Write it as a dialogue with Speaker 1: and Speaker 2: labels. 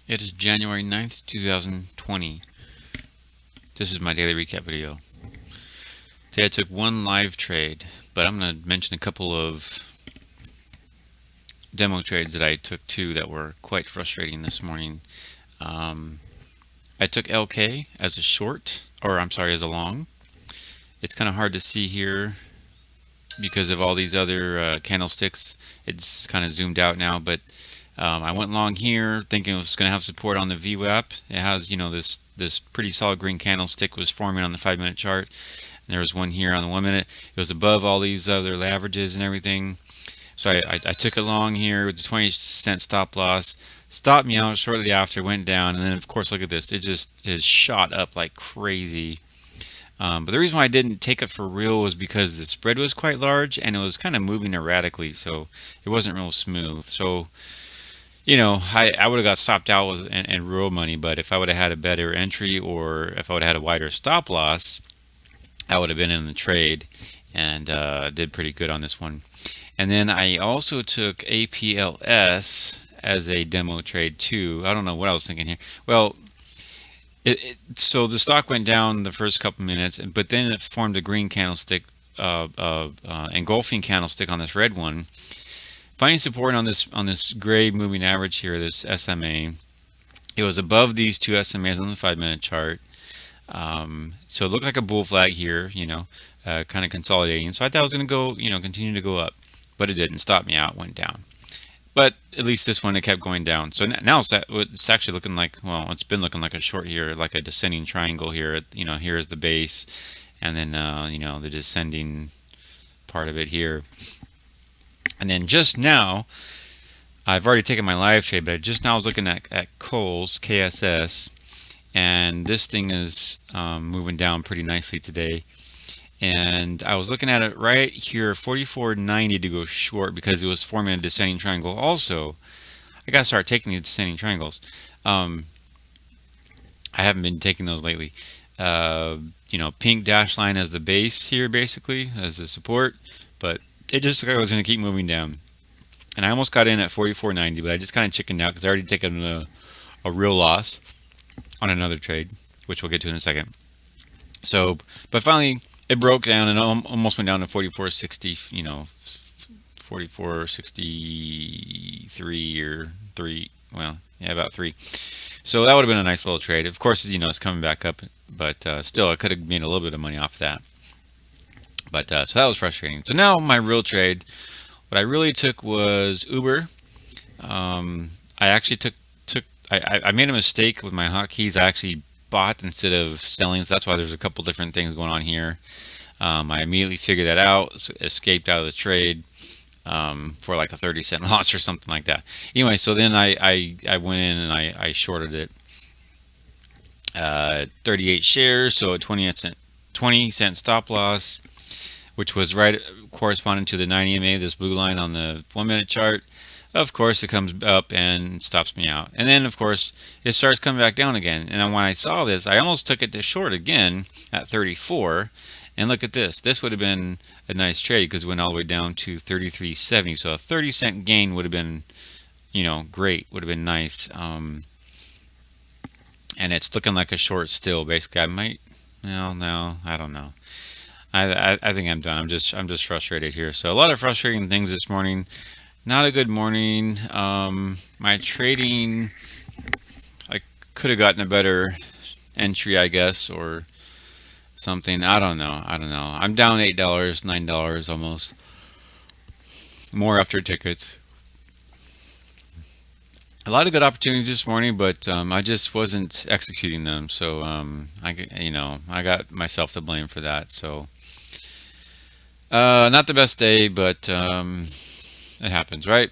Speaker 1: It is January 9th, 2020. This is my daily recap video. Today I took one live trade, but I'm going to mention a couple of demo trades that I took too that were quite frustrating this morning. Um, I took LK as a short, or I'm sorry, as a long. It's kind of hard to see here because of all these other candlesticks. It's kind of zoomed out now, but I went long here thinking it was going to have support on the VWAP. It has, this pretty solid green candlestick was forming on the 5-minute chart. And there was one here on the 1 minute. It was above all these other averages and everything. So I took it long here with the 20-cent stop loss. Stopped me out shortly after, went down, and then of course look at this. It just is shot up like crazy. But the reason why I didn't take it for real was because the spread was quite large and it was kind of moving erratically, so it wasn't real smooth. So I would have got stopped out with and real money, but if I would have had a better entry or if I would have had a wider stop loss, I would have been in the trade and did pretty good on this one. And then I also took APLS as a demo trade too. I don't know what I was thinking here. Well, so the stock went down the first couple minutes, but then it formed a green candlestick, engulfing candlestick on this red one. Finding support on this gray moving average here, this SMA. It was above these two SMAs on the 5-minute chart. So it looked like a bull flag here, kind of consolidating. So I thought it was going to go, continue to go up, but it didn't. Stop me out, went down. But at least this one, it kept going down. So now it's actually looking like, well, it's been looking like a short here, like a descending triangle here. Here is the base, and then, the descending part of it here. And then just now, I've already taken my live trade, but I just now was looking at Kohl's, KSS, and this thing is moving down pretty nicely today. And I was looking at it right here, 44.90 to go short because it was forming a descending triangle. Also, I got to start taking these descending triangles. I haven't been taking those lately. Pink dash line as the base here, basically, as the support, but it just looked like I was going to keep moving down. And I almost got in at 44.90, but I just kind of chickened out because I already taken a real loss on another trade, which we'll get to in a second. So, but finally, it broke down and almost went down to 44.60, 44.63 or 3, well, yeah, about 3. So that would have been a nice little trade. Of course, it's coming back up, but still, I could have made a little bit of money off of that. But so that was frustrating. So now my real trade, what I really took was Uber. I actually I made a mistake with my hotkeys. I actually bought instead of selling, so that's why there's a couple different things going on here. I immediately figured that out, escaped out of the trade for like a 30-cent loss or something like that. Anyway, so then I went in and I shorted it. 38 shares, so a 20-cent stop loss, which was right corresponding to the 9 EMA, this blue line on the 1-minute chart. Of course, it comes up and stops me out. And then, of course, it starts coming back down again. And when I saw this, I almost took it to short again at 34. And look at this. This would have been a nice trade because it went all the way down to 33.70. So a 30-cent gain would have been, great. Would have been nice. And it's looking like a short still. Basically, no, I don't know. I think I'm done. I'm just frustrated here. So a lot of frustrating things this morning. Not a good morning. My trading, I could have gotten a better entry, I guess, or something. I don't know. I'm down $8, $9 almost. More after tickets. A lot of good opportunities this morning, but I just wasn't executing them. So I got myself to blame for that. So not the best day, but it happens, right?